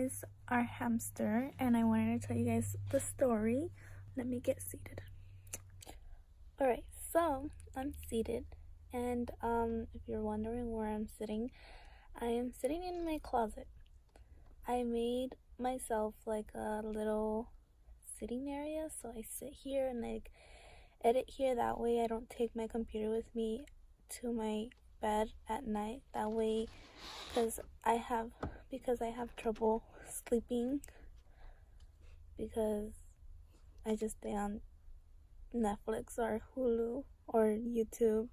guys are Hamster, and I wanted to tell you guys the story. Let me get seated. Alright, so I'm seated, and if you're wondering where I'm sitting, I am sitting in my closet. I made myself like a little sitting area, so I sit here and like edit here. That way I don't take my computer with me to my bed at night. That way, because I have trouble sleeping, because I just stay on Netflix or Hulu or YouTube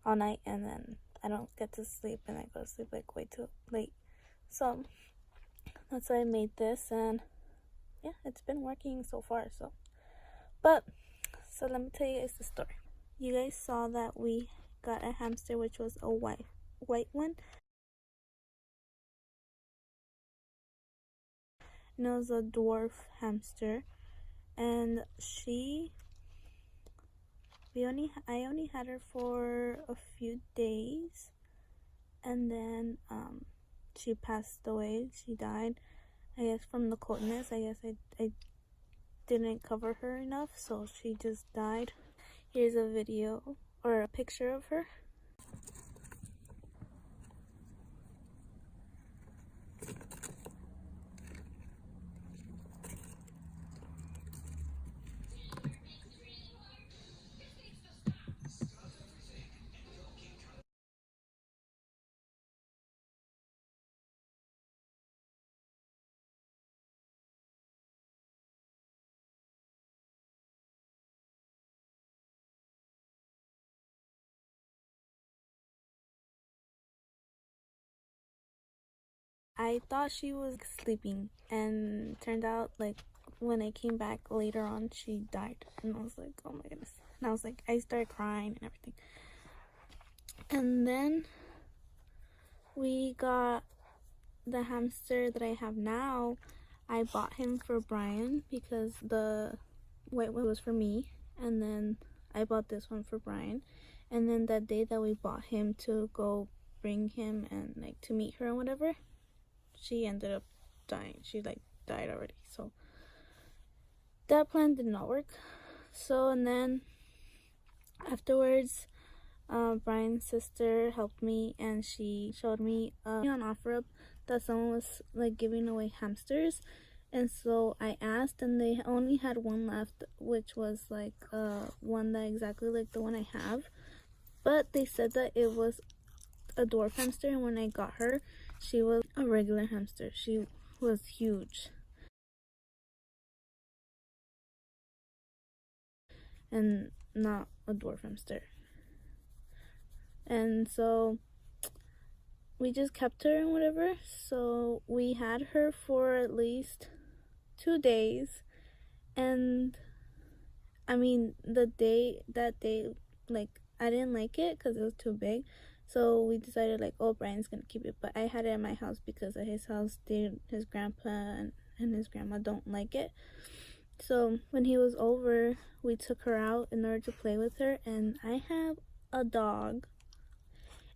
all night, and then I don't get to sleep, and I go to sleep like way too late. So that's why I made this, and yeah, it's been working so far. So let me tell you guys the story. You guys saw that we got a hamster, which was a white one. And it was a dwarf hamster, and I only had her for a few days, and then she passed away. She died, I guess, from the coldness. I guess I didn't cover her enough, so she just died. Here's a video or a picture of her. I thought she was sleeping, and turned out, like, when I came back later on, she died. And I was like, oh my goodness. And I was like, I started crying and everything. And then we got the hamster that I have now. I bought him for Brian because the white one was for me, and then I bought this one for Brian. And then that day that we bought him to go bring him and like to meet her and whatever, she ended up dying. She like died already, so that plan did not work. So, and then afterwards, Brian's sister helped me, and she showed me on OfferUp that someone was like giving away hamsters, and so I asked, and they only had one left, which was like one that exactly like the one I have, but they said that it was a dwarf hamster, and when I got her, she was a regular hamster. She was huge and not a dwarf hamster. And so we just kept her and whatever. So we had her for at least 2 days, and I mean that day like I didn't like it because it was too big. So we decided like, oh, Brian's gonna keep it, but I had it at my house because at his house his grandpa and his grandma don't like it. So when he was over, we took her out in order to play with her, and I have a dog,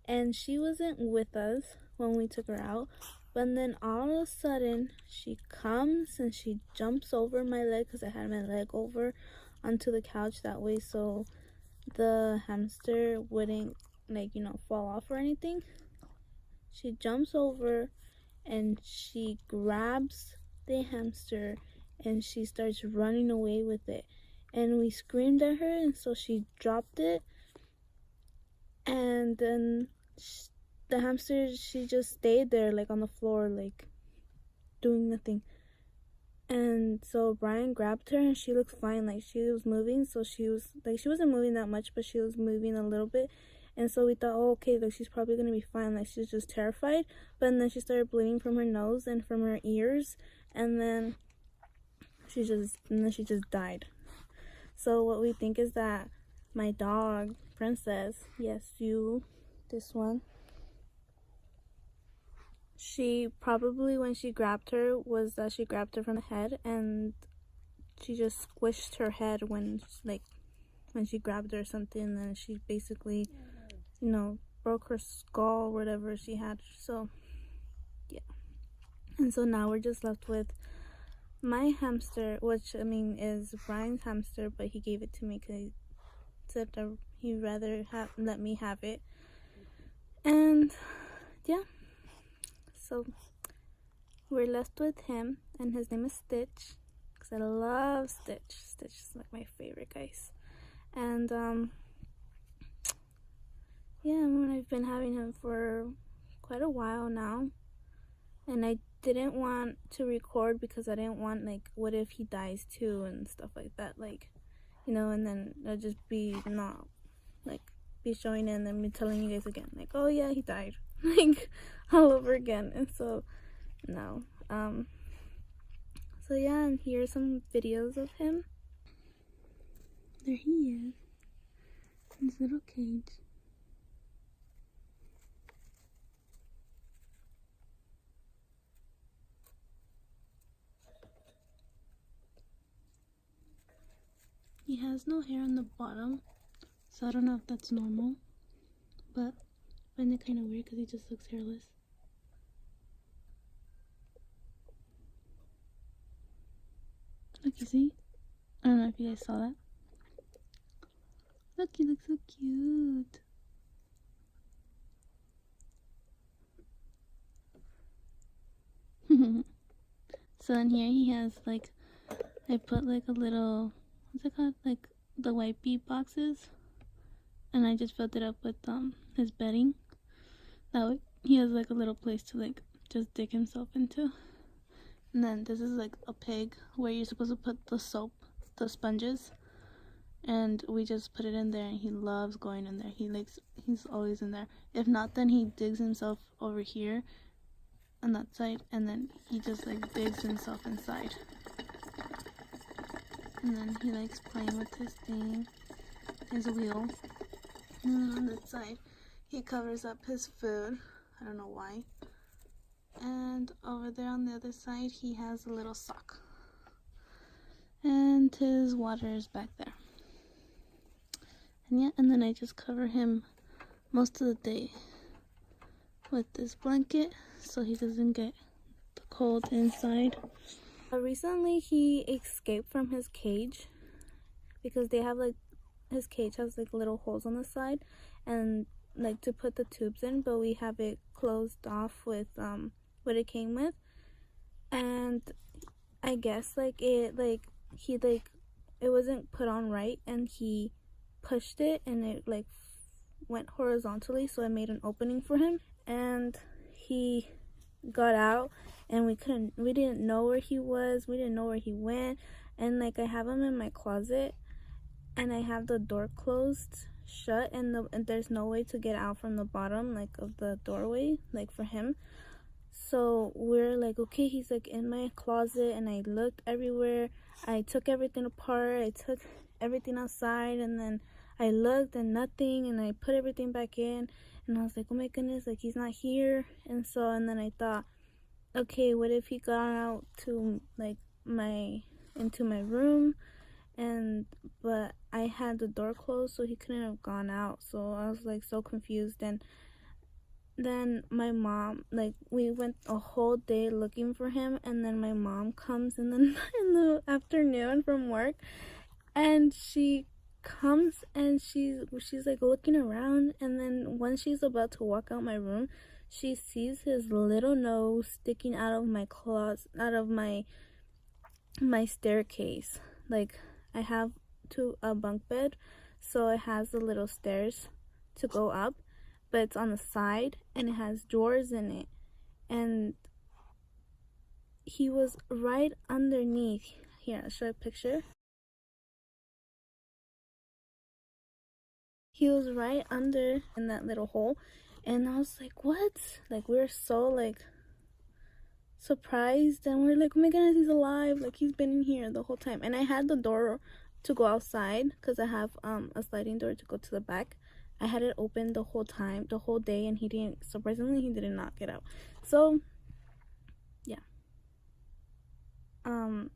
and she wasn't with us when we took her out, but then all of a sudden she comes and she jumps over my leg, because I had my leg over onto the couch that way so the hamster wouldn't like, you know, fall off or anything. She jumps over and she grabs the hamster and she starts running away with it, and we screamed at her, and so she dropped it, and then the hamster, she just stayed there like on the floor, like doing nothing. And so Brian grabbed her, and she looked fine, like she was moving, so she wasn't moving that much, but she was moving a little bit. And so we thought, oh, okay, like she's probably gonna be fine, like she's just terrified. But then she started bleeding from her nose and from her ears, and then she just died. So what we think is that my dog Princess, yes, this one, she probably, when she grabbed her, was that she grabbed her from the head, and she just squished her head when she grabbed her or something, and she basically, you know, broke her skull or whatever she had. So yeah, And so now we're just left with my hamster, which I mean is Brian's hamster, but he gave it to me because he said that he'd rather let me have it. And yeah, so we're left with him, and his name is Stitch, because I love Stitch. Stitch is like my favorite, guys. And yeah, I've been having him for quite a while now, and I didn't want to record because I didn't want, like, what if he dies too and stuff like that, like, you know, and then I'll just be not, like, be showing it and then be telling you guys again, like, oh yeah, he died, like, all over again. And so no, so yeah, and here's some videos of him. There he is in his little cage. He has no hair on the bottom, so I don't know if that's normal, but I find it kind of weird because he just looks hairless. Look, you see? I don't know if you guys saw that. Look, he looks so cute. So in here he has, like, I put like a little, what's it called? Like the white bee boxes. And I just filled it up with his bedding. That way he has like a little place to like just dig himself into. And then this is like a pig where you're supposed to put the soap, the sponges. And we just put it in there, and he loves going in there. He's always in there. If not, then he digs himself over here on that side, and then he just like digs himself inside. And then he likes playing with his thing, his wheel. And then on that side, he covers up his food. I don't know why. And over there on the other side, he has a little sock. And his water is back there. And yeah, and then I just cover him most of the day with this blanket so he doesn't get the cold inside. Recently he escaped from his cage because they have like, his cage has like little holes on the side and like to put the tubes in, but we have it closed off with what it came with. And I guess like it wasn't put on right, and he pushed it and it like went horizontally, so it made an opening for him, and he got out, and we didn't know where he was, we didn't know where he went. And like I have him in my closet, and I have the door closed shut, and there's no way to get out from the bottom like of the doorway, like for him. So we're like, okay, he's like in my closet, and I looked everywhere, I took everything apart, I took everything outside, and then I looked and nothing, and I put everything back in, and I was like, oh my goodness, like he's not here. And then I thought, okay, what if he got out to like into my room, but I had the door closed, so he couldn't have gone out. So I was like so confused. And then my mom, like, we went a whole day looking for him, and then my mom comes in the afternoon from work, and she comes and she's like looking around, and then when she's about to walk out my room, she sees his little nose sticking out of my closet, out of my staircase. Like, I have a bunk bed, so it has the little stairs to go up, but it's on the side and it has drawers in it, and he was right underneath. Here, I'll show you a picture. He was right under in that little hole, and I was like, what? Like, we were so like surprised, and we're like, oh my goodness, he's alive, like he's been in here the whole time. And I had the door to go outside because I have a sliding door to go to the back. I had it open the whole time, the whole day, and surprisingly he did not get out. So yeah,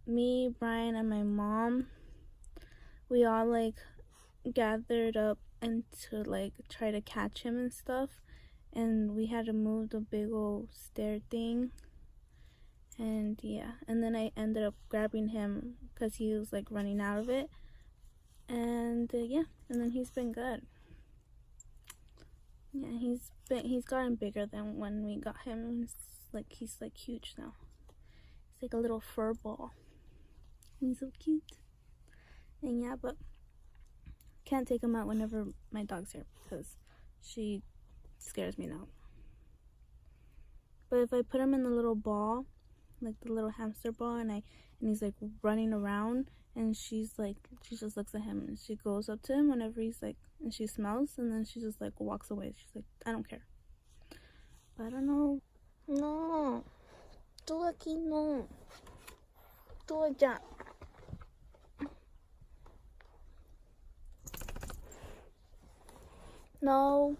me, Brian, and my mom, we all like gathered up and to like try to catch him and stuff, and we had to move the big old stair thing, And yeah, and then I ended up grabbing him because he was like running out of it. And yeah, and then he's been good. Yeah, he's gotten bigger than when we got him. He's like huge now. He's like a little fur ball. He's so cute. And yeah, but can't take him out whenever my dog's here because she scares me now. But if I put him in the little ball, like the little hamster ball, and he's like running around, and she just looks at him and she goes up to him whenever he's like, and she smells, and then she just like walks away. She's like, I don't care. But I don't know. No, tú aquí no, tú allá. No,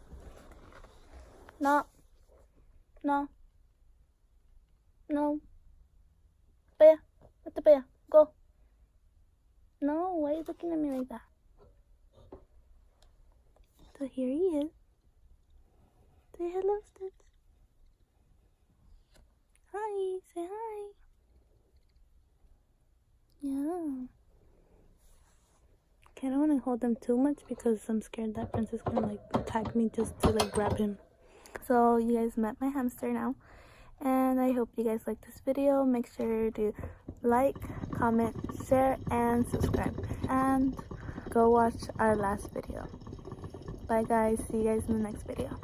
no, no, no. Para allá, vete para allá, go. No, why are you looking at me like that? So here he is. Say hello, Stitch. Hi, say hi. Yeah. Okay, I don't want to hold them too much because I'm scared that Prince is going to like attack me just to like grab him. So you guys met my hamster now. And I hope you guys like this video. Make sure to like, comment, share, and subscribe. And go watch our last video. Bye guys. See you guys in the next video.